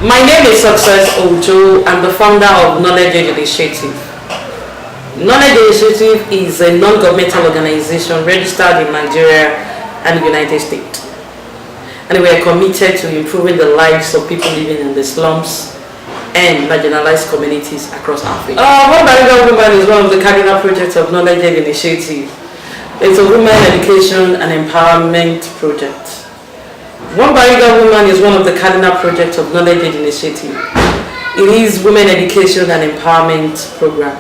My name is Success Ojo. I'm the founder of Knowledge Initiative. Knowledge Initiative is a non-governmental organization registered in Nigeria and the United States. And we are committed to improving the lives of people living in the slums and marginalized communities across Africa. Onebarigawoman is one of the cardinal projects of Knowledge Initiative. It's a women education and empowerment project. Onebarigawoman is one of the cardinal projects of Knowledge Initiative. It is women education and empowerment program.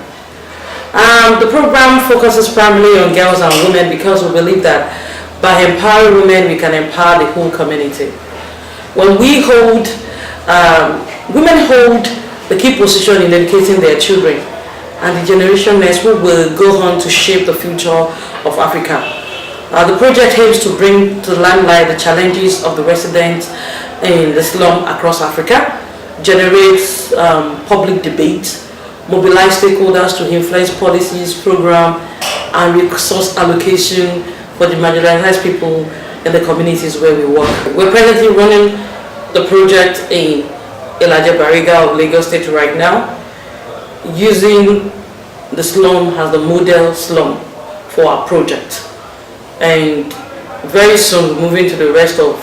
The program focuses primarily on girls and women because we believe that by empowering women, we can empower the whole community. When we women hold the key position in educating their children and the generation next who will go on to shape the future of Africa. The project aims to bring to limelight the challenges of the residents in the slum across Africa, generates public debate, mobilize stakeholders to influence policies, program, and resource allocation for the marginalized people in the communities where we work. We're presently running the project in Onebarigawoman of Lagos State right now, using the slum as the model slum for our project. And very soon moving to the rest of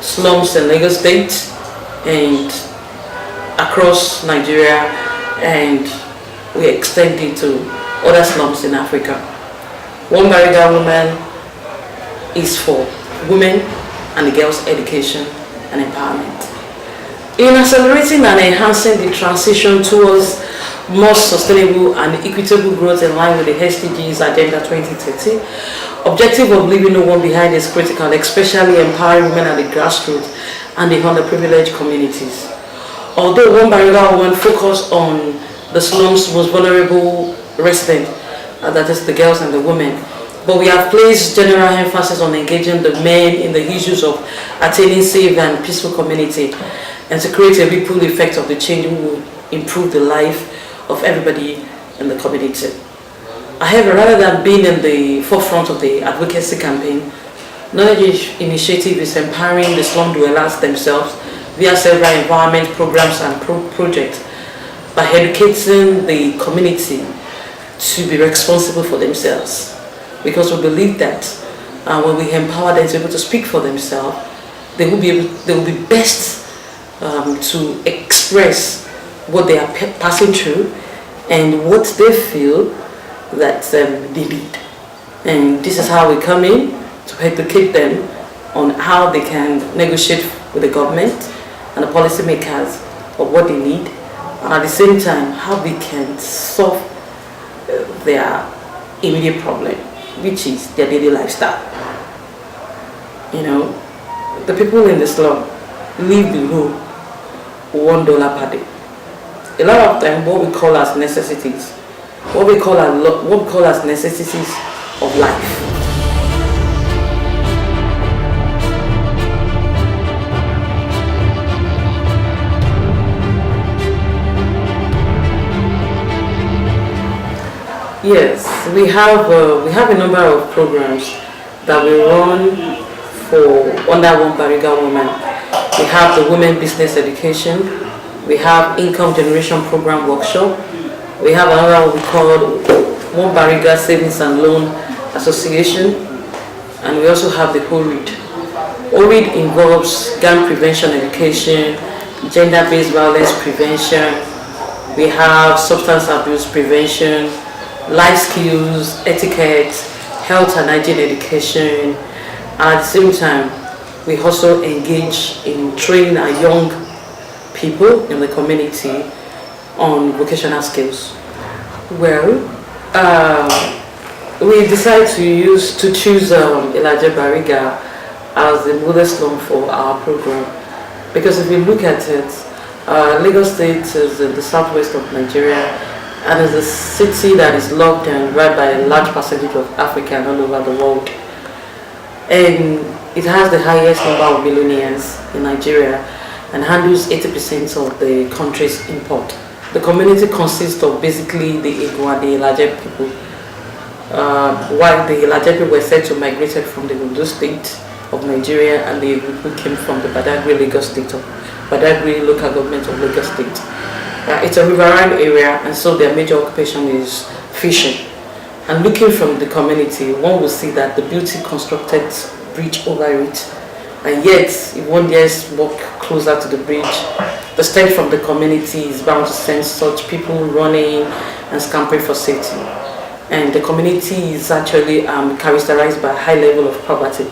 slums in Lagos State and across Nigeria, and we extend it to other slums in Africa. Onebarigawoman is for women and girls' education and empowerment. In accelerating and enhancing the transition towards more sustainable and equitable growth in line with the SDGs Agenda 2030, objective of leaving no one behind is critical, especially empowering women at the grassroots and the underprivileged communities. Although Onebarigawoman focused on the slums' most vulnerable residents, that is the girls and the women, but we have placed general emphasis on engaging the men in the issues of attaining safe and peaceful community and to create a ripple effect of the change that will improve the life of everybody in the community. However, rather than being in the forefront of the advocacy campaign, Knowledge Initiative is empowering the slum dwellers themselves via several environment programs and projects by educating the community to be responsible for themselves. Because we believe that when we empower them to be able to speak for themselves, they will be best to express what they are passing through and what they feel that they need. And this is how we come in to educate them on how they can negotiate with the government and the policymakers of what they need, and at the same time how they can solve their immediate problem, which is their daily lifestyle. You know, the people in the slum live below $1 per day. A lot of time, what we call as necessities, what we call as necessities of life. Yes, we have a number of programs that we run for under Onebarigawoman. We have the Women Business Education. We have Income Generation Program Workshop. We have another one we call Onebariga Savings and Loan Association. And we also have the ORID. ORID involves gang prevention education, gender-based violence prevention. We have substance abuse prevention, life skills, etiquette, health and hygiene education. And at the same time, we also engage in training our young people in the community on vocational skills. Well, we decided to choose Onebariga as the model slum for our program, because if you look at it, Lagos State is in the southwest of Nigeria and is a city that is loved and right by a large percentage of Africa and all over the world. And it has the highest number of millionaires in Nigeria and handles 80% of the country's import. The community consists of basically the Igbo and the Ilaje people. While the Ilaje people were said to migrate from the Ondo state of Nigeria, and the Igbo people came from the Badagry Lagos state of Badagry local government of Lagos State. It's a riverine area, and so their major occupation is fishing. And looking from the community, one will see that the beauty constructed bridge over it. And yet, if one dares walk closer to the bridge, the stench from the community is bound to sense such people running and scampering for safety. And the community is actually characterized by a high level of poverty.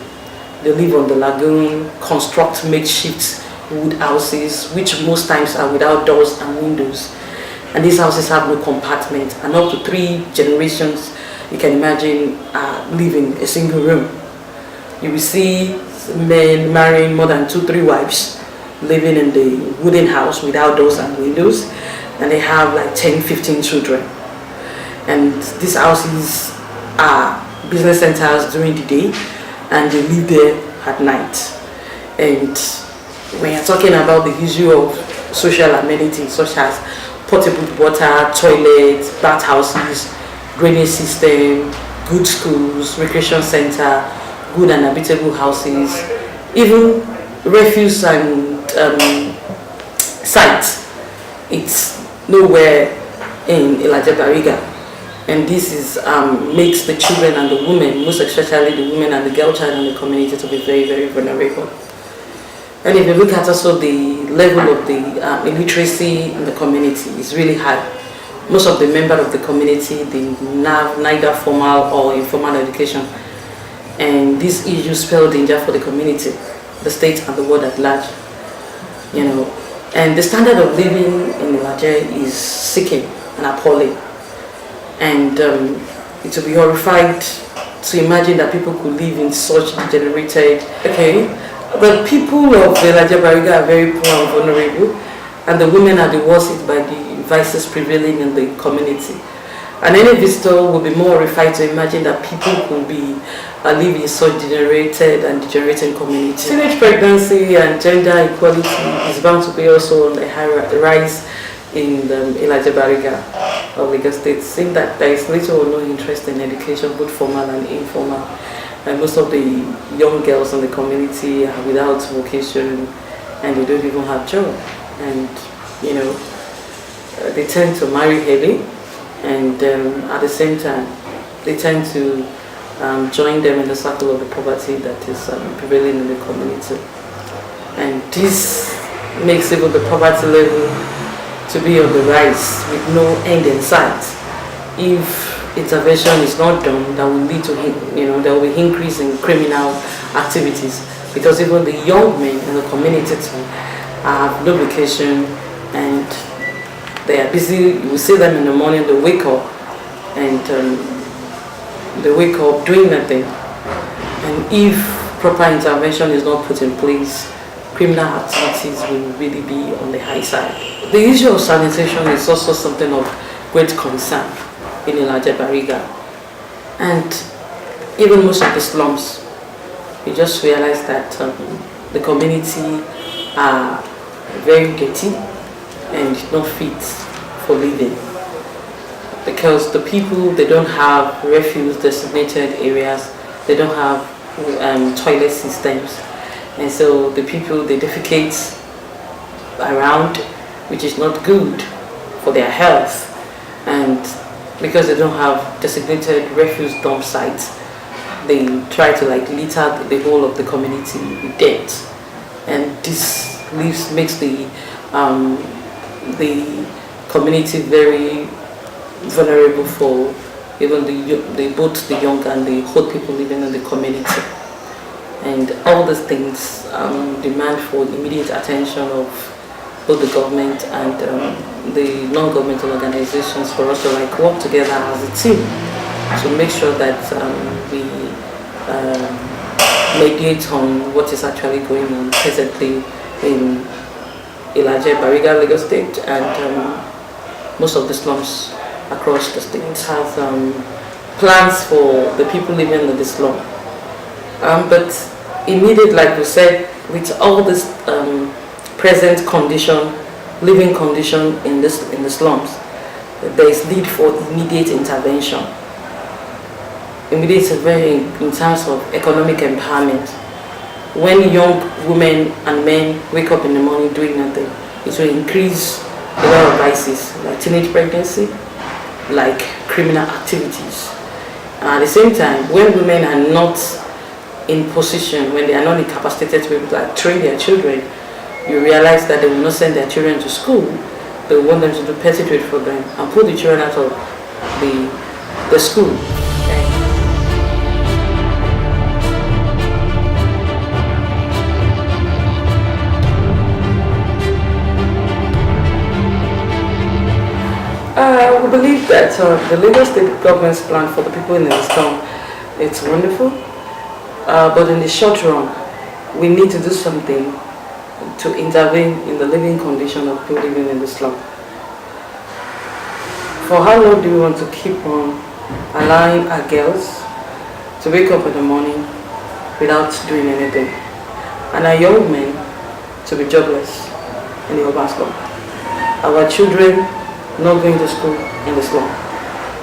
They live on the lagoon, construct makeshift wood houses, which most times are without doors and windows. And these houses have no compartment, and up to 3 generations, you can imagine, live in a single room. You will see men marrying more than 2-3 wives, living in the wooden house without doors and windows, and they have like 10-15 children. And these houses are business centers during the day, and they live there at night. And when you're talking about the issue of social amenities such as potable water, toilets, bathhouses, drainage system, good schools, recreation center, good and habitable houses, even refuse and sites, it's nowhere in Onebarigawoman. And this is makes the children and the women, most especially the women and the girl child in the community, to be very, very vulnerable. And if you look at also the level of the illiteracy in the community, is really high. Most of the members of the community, they have neither formal or informal education. And these issues spell danger for the community, the state and the world at large. You know, and the standard of living in Nigeria is sickening and appalling. And it will be horrified to imagine that people could live in such degenerated. Okay, the people of Onebarigawoman are very poor and vulnerable, and the women are the worst hit by the vices prevailing in the community. And any visitor will be more horrified to imagine that people could be live in such degenerated and degenerating community. Teenage pregnancy and gender equality is bound to be also on the high rise in Onebarigawoman of Lagos State, seeing that there is little or no interest in education, both formal and informal. And most of the young girls in the community are without vocation, and they don't even have job. And you know, they tend to marry early, and at the same time, they tend to join them in the circle of the poverty that is prevailing in the community. And this makes even the poverty level to be on the rise with no end in sight. If intervention is not done, that will lead to, there will be increase in criminal activities, because even the young men in the community too have no vacation, and they are busy. You will see them in the morning, they wake up, and they wake up doing nothing. And if proper intervention is not put in place, criminal activities will really be on the high side. The issue of sanitation is also something of great concern in Onebarigawoman, and even most of the slums. You just realize that the community are very dirty and not fit for living, because the people, they don't have refuse designated areas, they don't have toilet systems, and so the people, they defecate around, which is not good for their health. And because they don't have designated refuse dump sites, they try to litter the whole of the community with dirt, and this makes the community very vulnerable for even both the young and the old people living in the community. And all these things demand for immediate attention of both the government and the non-governmental organizations, for us to work together as a team to make sure that we mediate on what is actually going on presently in Onebarigawoman, Lagos State, and most of the slums across the state have plans for the people living in the slum. But immediate, like we said, with all this present living condition in the slums, there is need for immediate intervention. Immediate intervention in terms of economic empowerment, when young women and men wake up in the morning doing nothing, it will increase a lot of vices like teenage pregnancy, like criminal activities. And at the same time, when women are not in position, when they are not incapacitated to be able to train their children, you realize that they will not send their children to school. They want them to do petty trade for them and put the children out of the school. We believe that the Lagos State government's plan for the people in the slum, it's wonderful, but in the short run, we need to do something to intervene in the living condition of people living in the slum. For how long do we want to keep on allowing our girls to wake up in the morning without doing anything, and our young men to be jobless in the urban slum, our children not going to school in the slum,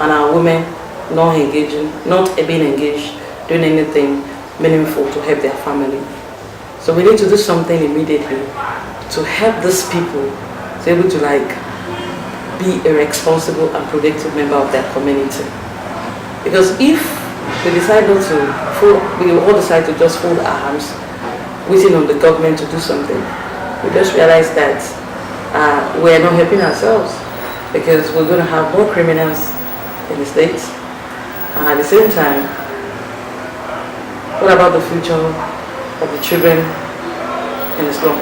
and our women not being engaged, doing anything meaningful to help their family? So we need to do something immediately to help these people to be able to be a responsible and productive member of their community. Because if we decide not to, we all decide to just fold our arms, waiting on the government to do something, we just realize that we are not helping ourselves, because we're going to have more criminals in the States. And at the same time, what about the future of the children in the slum?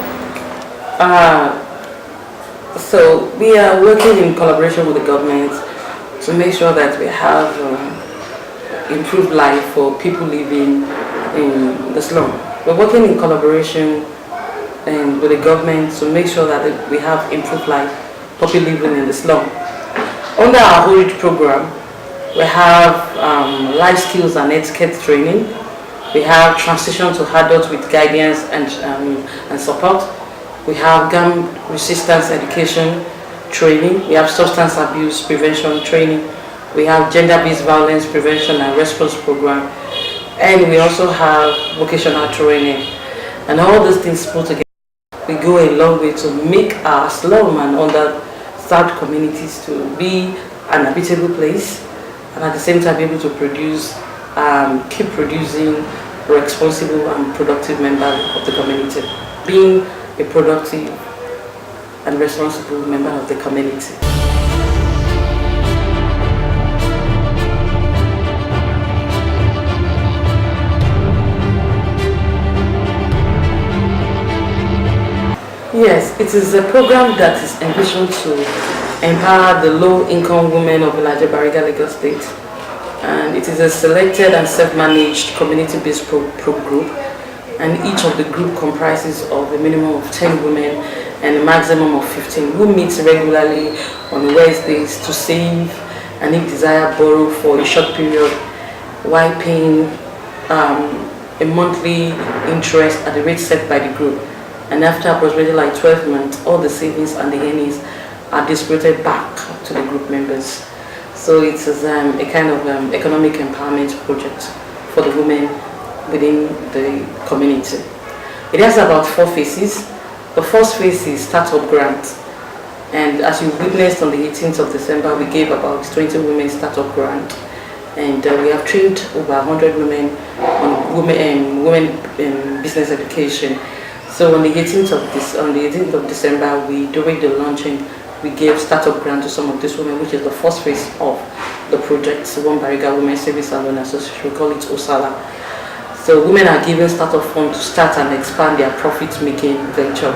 So we are working in collaboration with the government to make sure that we have improved life for people living in the slum. We're working in collaboration with the government to make sure that we have improved life for people living in the slum. Under our HORID program, we have life skills and etiquette training. We have transition to adults with guidance and support. We have gang resistance education training. We have substance abuse prevention training. We have gender-based violence prevention and response program. And we also have vocational training. And all these things put together, we go a long way to make our slum and underserved communities to be an habitable place, and at the same time be able to produce, keep producing responsible and productive members of the community, being a productive and responsible member of the community. Yes, it is a program that is envisioned to empower the low-income women of Onebarigawoman, Lagos State. And it is a selected and self-managed community-based group, and each of the group comprises of a minimum of 10 women and a maximum of 15 who meet regularly on Wednesdays to save and, if desired, borrow for a short period while paying a monthly interest at the rate set by the group. And after approximately 12 months, all the savings and the earnings are distributed back to the group members. So it is a kind of economic empowerment project for the women within the community. It has about 4 phases. The first phase is startup grant. And as you witnessed on the 18th of December, we gave about 20 women startup grant. And we have trained over 100 women on women business education. So on the 18th of December, during the launching, we gave startup grant to some of these women, which is the first phase of the project, Onebarigawoman Service and Loan Association. We call it OSALA. So women are given startup funds to start and expand their profit-making venture.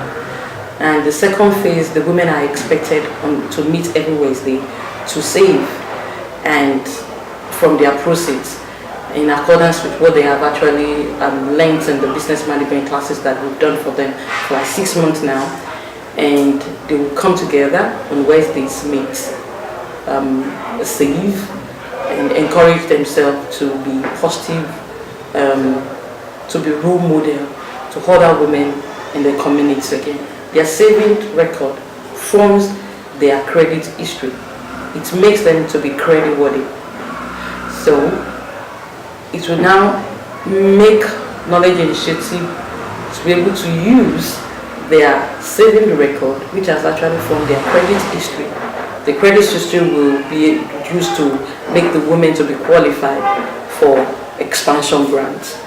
And the second phase, the women are expected to meet every Wednesday to save and from their proceeds, in accordance with what they have actually learned in the business management classes that we've done for them for 6 months now. And they will come together on Wednesdays, meet, save, and encourage themselves to be positive, to be role model to other women in the community again. Their saving record forms their credit history. It makes them to be credit worthy. So it will now make knowledge initiative to be able to use their saving record, which has actually formed their credit history. The credit history will be used to make the women to be qualified for expansion grants.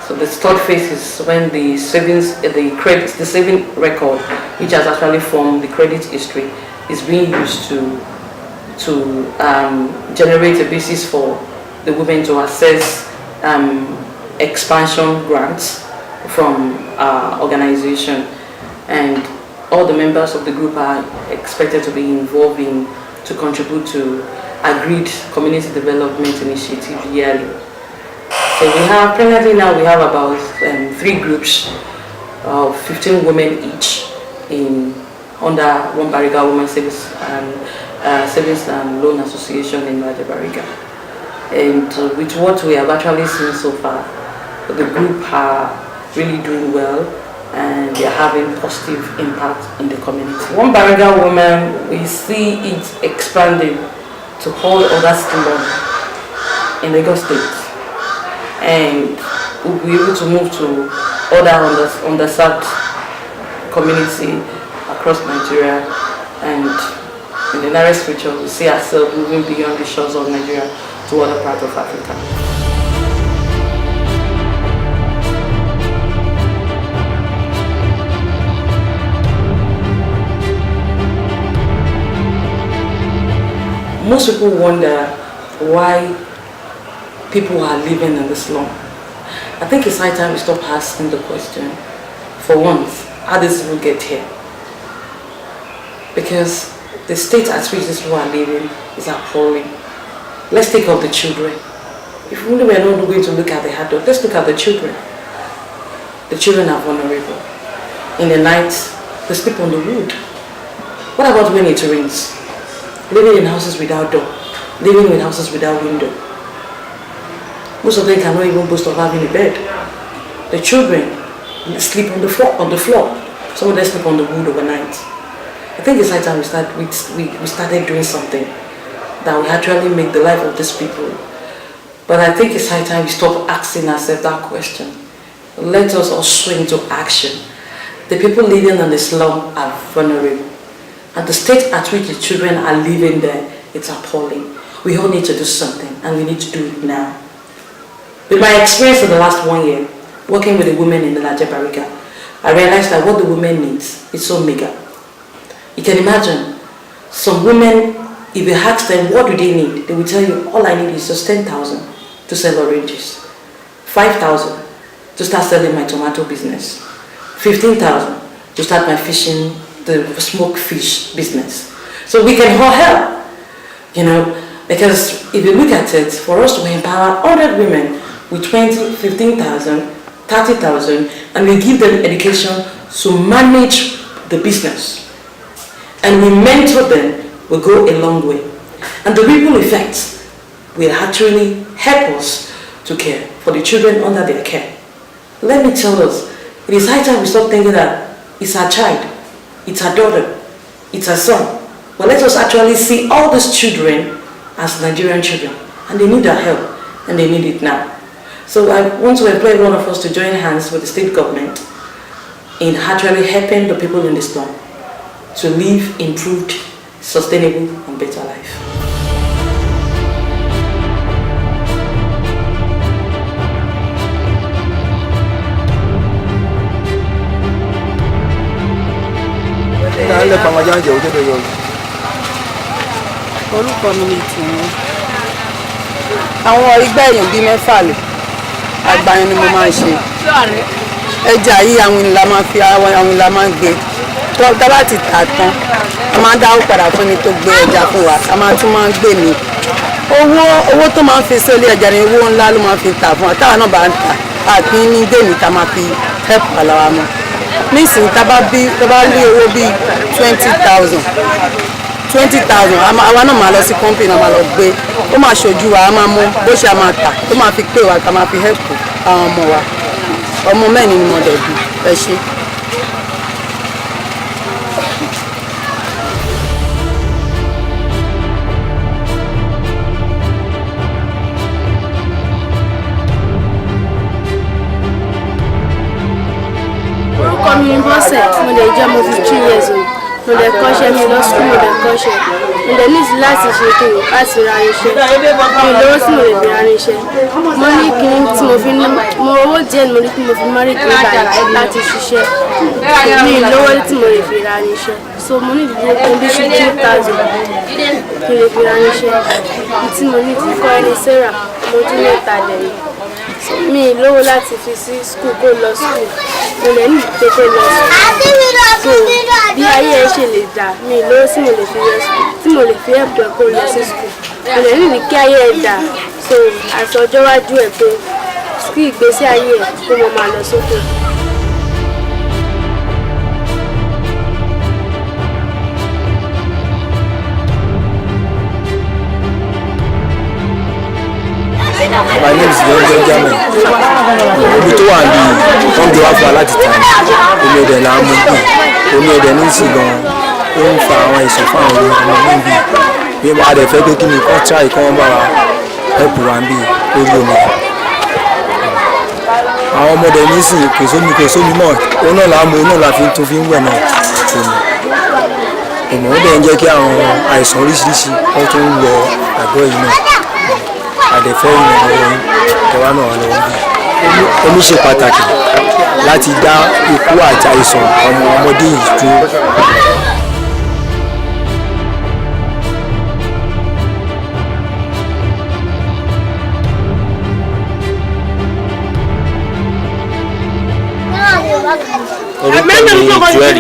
So the third phase is when the saving record, which has actually formed the credit history, is being used to generate a basis for the women to access expansion grants from our organization, and all the members of the group are expected to be involved in to contribute to agreed community development initiative yearly. So presently now we have about 3 groups of 15 women each under Onebarigawoman Savings and Loan Association in Onebariga. And with what we have actually seen so far, the group are really doing well and they are having positive impact in the community. Onebarigawoman, we see it expanding to all other slums in Lagos State, and we'll be able to move to other underserved community across Nigeria, and in the nearest future we see ourselves moving beyond the shores of Nigeria to other parts of Africa. Most people wonder why people are living in the slum. I think it's high time we stop asking the question, for once, how did these people get here? Because the state at which these people are living is appalling. Let's take up the children. If only we are not going to look at the adults, let's look at the children. The children are vulnerable. In the night, they sleep on the wood. What about when it rains? Living in houses without door, living in houses without window. Most of them cannot even boast of having a bed. The children sleep on the floor. Some of them sleep on the wood overnight. I think it's high time we started doing something that will actually make the life of these people. But I think it's high time we stop asking ourselves that question. Let us all swing to action. The people living in the slum are vulnerable. And the state at which the children are living there, it's appalling. We all need to do something, and we need to do it now. With my experience in the last 1 year, working with the women in the Onebariga, I realized that what the women needs is so meager. You can imagine, some women, if you ask them what do they need, they will tell you, all I need is just 10,000 to sell oranges, 5,000 to start selling my tomato business, 15,000 to start my fishing, the smoked fish business. So we can all help, because if you look at it, for us to empower 100 women with 20, 15,000, 30,000, and we give them education to manage the business, and we mentor them, will go a long way. And the ripple effects will actually help us to care for the children under their care. Let me tell us, it is high time we stop thinking that it's our child, it's our daughter, it's our son. But let us actually see all these children as Nigerian children, and they need our help, and they need it now. So I want to employ one of us to join hands with the state government in actually helping the people in the slum to live improved, sustainable, and better life. Orúkọ mi ni Tìmí. Àwọn ìgbà èèyàn bíi mẹ́fà lè àgbáyé ni mo máa ń ṣe. Ẹja yìí àwọn ìlà máa fi àwọn ìlà máa ń gbé. Tó bá ti tà tán, a máa ń dáwó padà fún ẹni tó gbé ẹja fún wa. A máa tún máa ń gbé mi. Owó tó máa ń fi sórí ẹja ni owó ńlá ló máa fi tà fún wa. Táwa náà bá ń tà, àti ní gbèmí tá máa fi help àlàwà mọ́. Nísìnyí tá bá rí owó bíi 20,000. 20,000 àwa náà máa lọ sí company náà máa lọ gbé, ó máa ṣojú wa, a máa mú bó ṣe a máa tà, ó máa fi pè wá ká máa fi help àwọn ọmọ wa. Ọmọ mẹ́rin ni mo dẹ̀ bí. Ẹ ṣé. kọ́ṣẹ́ mi lọ sùkúl mo lè kọ́ṣẹ́ mo lè ní láti ṣe kiri láti ra iṣẹ́ mi lówó tí mo lè fi ra iṣẹ́ mo ní kíní tí mo fi ní mo owó díẹ̀ mo ní kí mo fi mọ́rí kiri báyìí láti ṣiṣẹ́ mi lówó tí mo lè fi ra iṣẹ́ so mo ní ìdílé tó ń bí 15,000 kí lè fi ra iṣẹ́ tí mo ní ti kọ́ ẹni Sarah mo tún mẹ́ta lẹ́yìn mi lówó láti fi sí skul kó lọ skul mo lè ní ìdílé kó lọ skul so bí ayé ẹ ṣe lè dà mi lówó tí mo lè fi lọ skul tí mo lè fi ẹ̀pọ̀ kó lọ sí skul mo lè ní ìdí kí ayé ẹ dà so àti ọjọ́ wájú ẹ̀ pé kí ìgbésí ayé ẹ̀ kó mo máa lọ sókè. My name is Onebarigawoman. Ibi tó wà ní wọ́n gbé wá fún wa láti tà ní omi ẹ̀dẹ̀ là ń mú bí omi ẹ̀dẹ̀ ní sí gan ó ń fa àwọn àìsàn fún àwọn ọmọ níbi bí wọ́n á dẹ̀ fẹ́ pé kí ni kọ́ tíráì kí wọ́n bá wa ẹ̀pù wa bí lórí omi. Àwọn ọmọdé ní sí kò sómi mọ́ òun náà là ń mú òun náà là tó fi ń wẹ̀ náà ìmọ̀ ó dẹ̀ ń jẹ́ kí àwọn àìsàn oríṣiríṣi wọ́n tún ń wọ àgọ́ yìí náà. Àdẹ̀fẹ́ ìrìnàjò yìí kẹwàá náà wà lọ́wọ́ bí omi ṣe pàtàkì láti dá ikú àti àìsàn ọmọdé yìí dúró. orúkọ mi Joel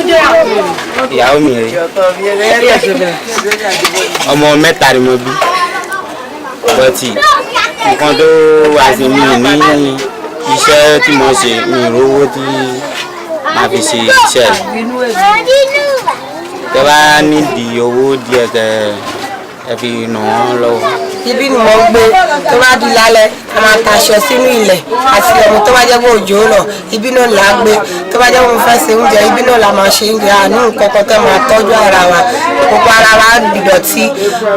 ìyàwó mi rè ọmọ mẹ́ta ni mo bí bọ́tì nǹkan tó wà sí mi ní iṣẹ́ tí mo ṣe mi rówó tí màá fi ṣe iṣẹ́ tẹ́ bá nídìí owó díẹ̀ ẹ fi ràn wọ́n lọ́wọ́. Ibi ni mo gbé tó bá di lálẹ́ a máa taṣọ sínú ilẹ̀ àti ọmọ tó bá jẹ́ pé òjò rọ̀ ibi náà là á gbé tó bá jẹ́ pé mo fẹ́ ṣe oúnjẹ ibi náà la máa ṣe oúnjẹ àánú nǹkan kan tó máa tọ́jú ara wa gbogbo ara wa dìdọ̀tí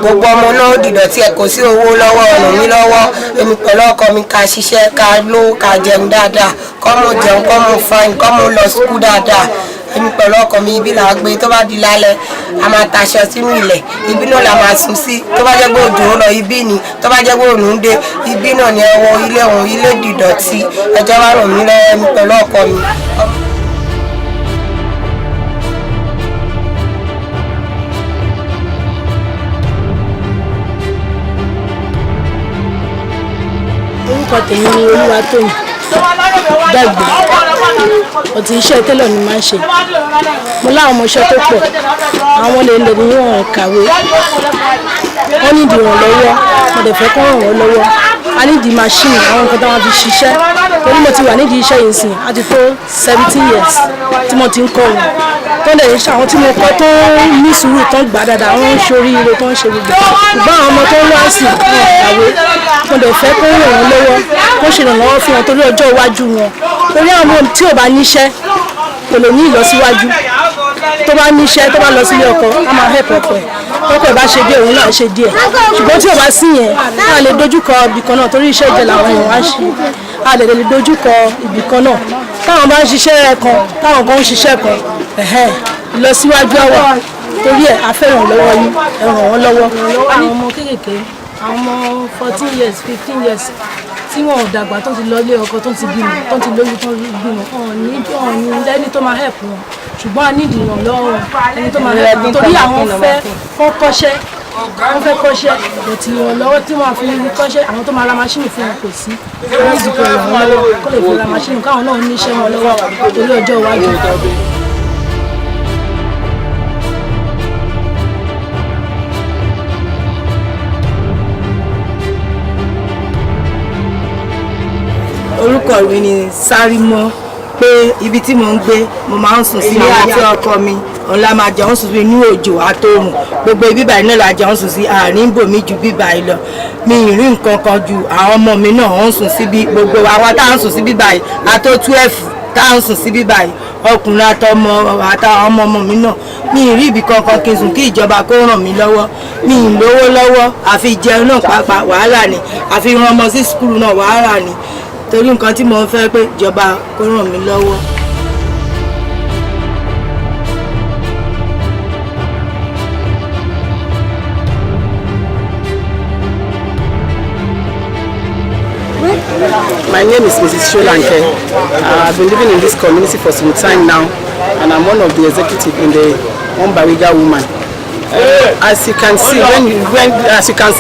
gbogbo ọmọ náà dìdọ̀tí ẹ̀ kò sí owó lọ́wọ́ ọ̀nà mi lọ́wọ́ èmi pẹ̀lú ọkọ mi ká ṣiṣẹ́ ká lówó ká jẹun dáadáa kọ́ mo jẹun kọ́ mo fain kọ́ mo lọ sùkúl dáadáa èmi pẹ̀lú ọkọ mi ibi là á gbé tó bá di lálẹ́ a máa taṣọ sínú ilẹ̀ ibi náà la máa sùn sí tó bá jẹ́ pé òjò ń lọ ibi ni tó bá jẹ́ pé òòrùn ń dé ibi náà ni ẹwọ ilé ọ̀hún ilé dìdọ̀tí ẹjọ́ wá ràn mí lọ́wọ́ èmi pẹ̀lú ọkọ mi. orúkọ tèmi ni Olúwatóyìn dàgbà ọtí iṣẹ́ tẹ́lọ̀ ni máa ń ṣe mo láwọn ọmọọṣẹ́ tó pọ̀ àwọn lè lè ní wọn kàwé wọ́n nídìí ìrànlọ́wọ́ mo dẹ̀ fẹ́ kó ràn wọ́n lọ́wọ́ a nídìí machine àwọn nǹkan táwọn fi ṣiṣẹ́ torí mo ti wà nídìí iṣẹ́ yìí sìn á ti tó 17 years tí mo ti ń kọ́ wọn tó lè ṣe àwọn tí mo kọ́ tó ní sùúrù tó ń gbà dáadáa wọ́n ń ṣoríire tó ń ṣe gbogbo ṣùgbọ́n àwọn ọmọ tó ń wá sí wọn kàwé mo dẹ̀ fẹ́ kó ràn wọ́n lọ́wọ́ kó ṣe ìrànlọ́wọ́ fún wọn torí ọjọ́ iwájú wọn torí àwọn tí ò bá níṣẹ́ kò lè ní ìlọsíwájú tó bá níṣẹ́ tó bá lọ sílé ọkọ á máa hẹ́pọ̀ ọkọ ẹ̀ ọkọ ẹ̀ bá ṣe díẹ̀ òun náà ṣe díẹ̀ ṣùgbọ́n tí ò bá sí yẹn á lè dojúkọ ibì kan náà torí iṣẹ́ ìjẹ́ làwọn èèyàn wá ṣe á lè dojúkọ ibì kan náà táwọn bá ń ṣiṣẹ́ kan táwọn kan ń ṣiṣẹ́ kan ìlọsíwájú àwà torí ẹ̀ á fẹ́ ràn lọ́wọ́ yín ẹ ràn wọ́n lọ́wọ́. àwọn ọmọ kéékèèké àwọn ọmọ 14 years 15 years tí wọn ò dàgbà tó ti lọ ilé ọkọ tó ti bímọ tó ti lóyún tó bímọ ọ̀hún lẹ́ni tó máa help wọn ṣùgbọ́n a nídìí ìrànlọ́wọ́ ẹni tó máa help wọn torí àwọn fẹ́ kọ́ṣẹ́ wọ́n fẹ́ kọ́ṣẹ́ ìdọ̀tí ìrànlọ́wọ́ tí wọ́n fi kọ́ṣẹ́ àwọn tó máa ra máṣíìnì fún wọn kò sí wọ́n ní ìdìbò ìrànlọ́wọ́ kó lè fi ra máṣíìnì káwọn náà ní iṣẹ́ wọn lọ́wọ́ torí ọjọ́ iwájú. Orúkọ mi ni Sárímọ́ pé ibi tí mò ń gbé mo máa ń sùn sí ilé àti ọkọ mi òun la máa jẹun sùn sí inú òjò àtòrùn gbogbo bíbà yìí náà la jẹun sùn sí àárín bòmí ju bíbà yìí lọ mi ì rí nǹkan kan ju àwọn ọmọ mi náà ń sùn síbi gbogbo àwa tá à ń sùn sí bíbà yìí àtó 12 tá à ń sùn sí bíbà yìí ọkùnrin àtàwọn ọmọ mi náà mi ì rí ibì kankan kí n sùn kí ìjọba kó ràn mí lọ́wọ́ mi ì lówó lọ́wọ́ àfi jẹun náà pàápàá wàhálà ni àfi rán ọmọ sí skul náà wàhálà ni torí nǹkan tí mo ń fẹ́ pé ìjọba kó ràn mí lọ́wọ́. My name is Mrs. Sholanke. I've been living in this community for some time now, and I'm one of the executives in the Onebarigawoman. As you can see,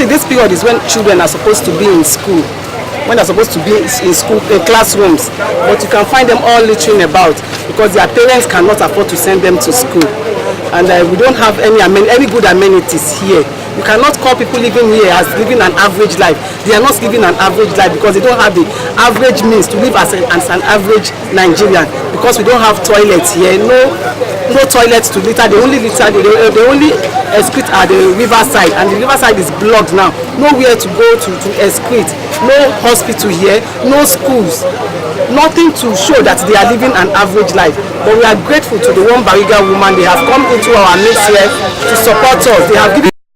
this period is when children are supposed to be in school. When they're supposed to be in school, in classrooms, but you can find them all littering about because their parents cannot afford to send them to school, and we don't have any good amenities here. You cannot call people living here as living an average life. They are not living an average life because they don't have the average means to live as an average Nigerian, because we don't have toilets here. No toilets to litter. They only excrete at the riverside, and the riverside is blocked now. Nowhere to go to excrete. No hospital here, no schools, nothing to show that they are living an average life. But we are grateful to the Onebarigawoman. They have come into our midst here to support us. They have given